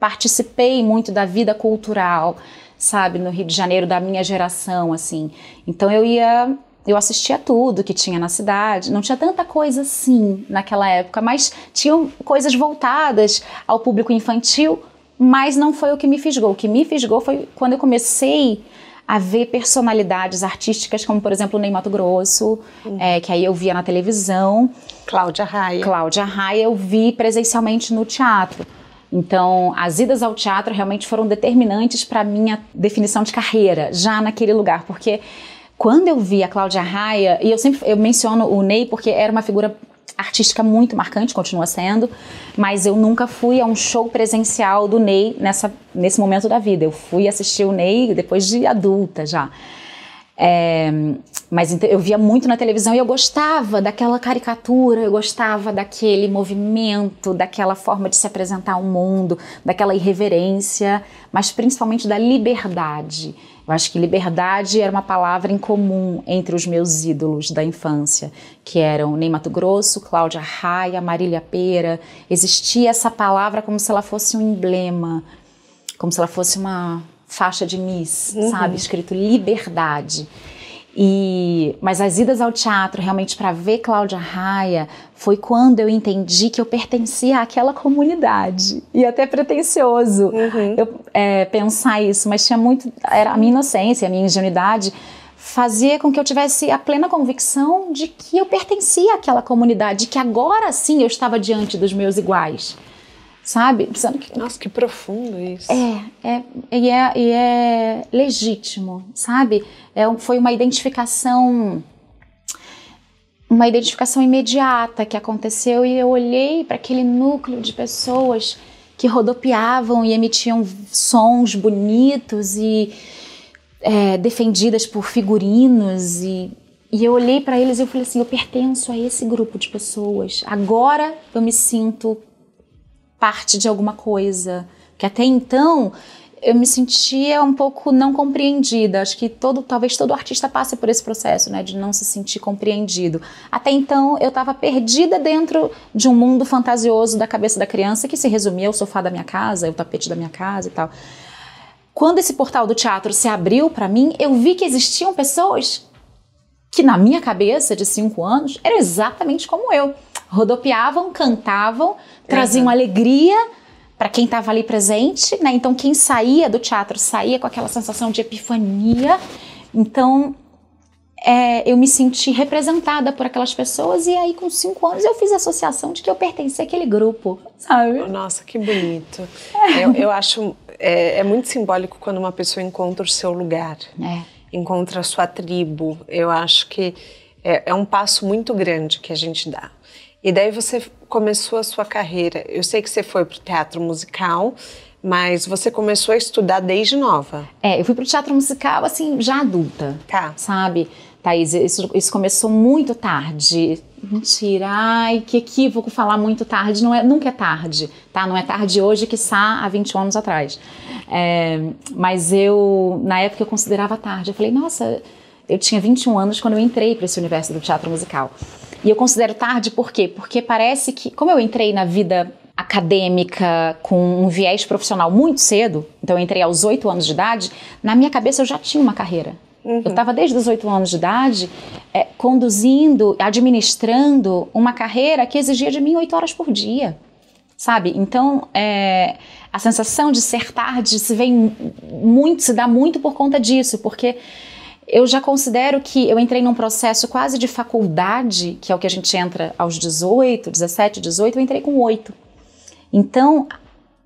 participei muito da vida cultural, sabe, no Rio de Janeiro, da minha geração, assim. Então eu assistia tudo que tinha na cidade, não tinha tanta coisa assim naquela época, mas tinham coisas voltadas ao público infantil, mas não foi o que me fisgou. O que me fisgou foi quando eu comecei a ver personalidades artísticas, como por exemplo o Ney Matogrosso, que aí eu via na televisão. Cláudia Raia eu vi presencialmente no teatro. Então, as idas ao teatro realmente foram determinantes para a minha definição de carreira, já naquele lugar, porque quando eu vi a Cláudia Raia, e eu menciono o Ney porque era uma figura artística muito marcante, continua sendo, mas eu nunca fui a um show presencial do Ney nesse momento da vida. Eu fui assistir o Ney depois de adulta já. Mas eu via muito na televisão e eu gostava daquela caricatura, eu gostava daquele movimento, daquela forma de se apresentar ao mundo, daquela irreverência, mas principalmente da liberdade. Eu acho que liberdade era uma palavra em comum entre os meus ídolos da infância, que eram Ney Matogrosso, Cláudia Raia, Marília Pêra. Existia essa palavra como se ela fosse um emblema, como se ela fosse uma faixa de Miss, sabe? Escrito liberdade. Mas as idas ao teatro realmente para ver Cláudia Raia foi quando eu entendi que eu pertencia àquela comunidade. E até pretensioso pensar isso, mas era a minha inocência, a minha ingenuidade fazia com que eu tivesse a plena convicção de que eu pertencia àquela comunidade, que agora sim eu estava diante dos meus iguais. Sabe? Nossa, que profundo isso. E é legítimo, sabe? Foi uma identificação imediata que aconteceu e eu olhei para aquele núcleo de pessoas que rodopiavam e emitiam sons bonitos e defendidas por figurinos e eu olhei para eles e eu falei assim, eu pertenço a esse grupo de pessoas. Agora eu me sinto parte de alguma coisa, que até então eu me sentia um pouco não compreendida. Acho que talvez todo artista passe por esse processo, né, de não se sentir compreendido. Até então eu estava perdida dentro de um mundo fantasioso da cabeça da criança que se resumia ao sofá da minha casa, ao tapete da minha casa e tal. Quando esse portal do teatro se abriu para mim, eu vi que existiam pessoas que na minha cabeça de 5 anos eram exatamente como eu. Rodopiavam, cantavam, traziam alegria para quem estava ali presente, né? Então quem saía do teatro saía com aquela sensação de epifania. Então eu me senti representada por aquelas pessoas e aí com 5 anos eu fiz a associação de que eu pertencia àquele grupo, sabe? Nossa, que bonito. Eu acho muito simbólico quando uma pessoa encontra o seu lugar, encontra a sua tribo. Eu acho que é um passo muito grande que a gente dá. E daí você começou a sua carreira. Eu sei que você foi para o teatro musical, mas você começou a estudar desde nova. Eu fui para o teatro musical, assim, já adulta. Tá. Sabe, Thaís, isso começou muito tarde. Mentira, ai, que equívoco falar muito tarde. Nunca é tarde, tá? Não é tarde hoje, quiçá há 20 anos atrás. Mas na época, eu considerava tarde. Eu falei, nossa, eu tinha 21 anos quando eu entrei para esse universo do teatro musical. E eu considero tarde por quê? Porque parece que, como eu entrei na vida acadêmica com um viés profissional muito cedo, então eu entrei aos 8 anos de idade, na minha cabeça eu já tinha uma carreira. Eu estava desde os 8 anos de idade conduzindo, administrando uma carreira que exigia de mim 8 horas por dia, sabe? Então, a sensação de ser tarde se dá muito por conta disso, porque eu já considero que eu entrei num processo quase de faculdade, que é o que a gente entra aos 18, 17, 18, eu entrei com 8. Então,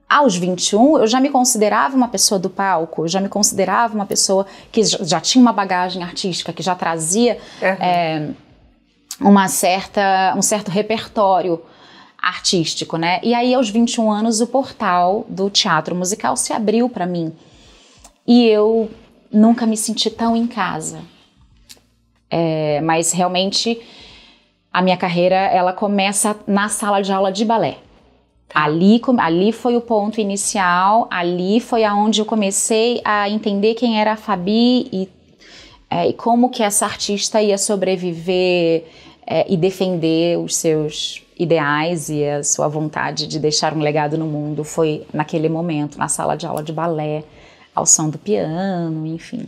aos 21, eu já me considerava uma pessoa do palco, eu já me considerava uma pessoa que já tinha uma bagagem artística, que já trazia um certo repertório artístico, né? E aí, aos 21 anos, o portal do teatro musical se abriu para mim. E eu nunca me senti tão em casa. Mas realmente a minha carreira ela começa na sala de aula de balé. Tá. Ali foi o ponto inicial, ali foi aonde eu comecei a entender quem era a Fabi e como que essa artista ia sobreviver e defender os seus ideais e a sua vontade de deixar um legado no mundo foi naquele momento, na sala de aula de balé, ao som do piano, enfim.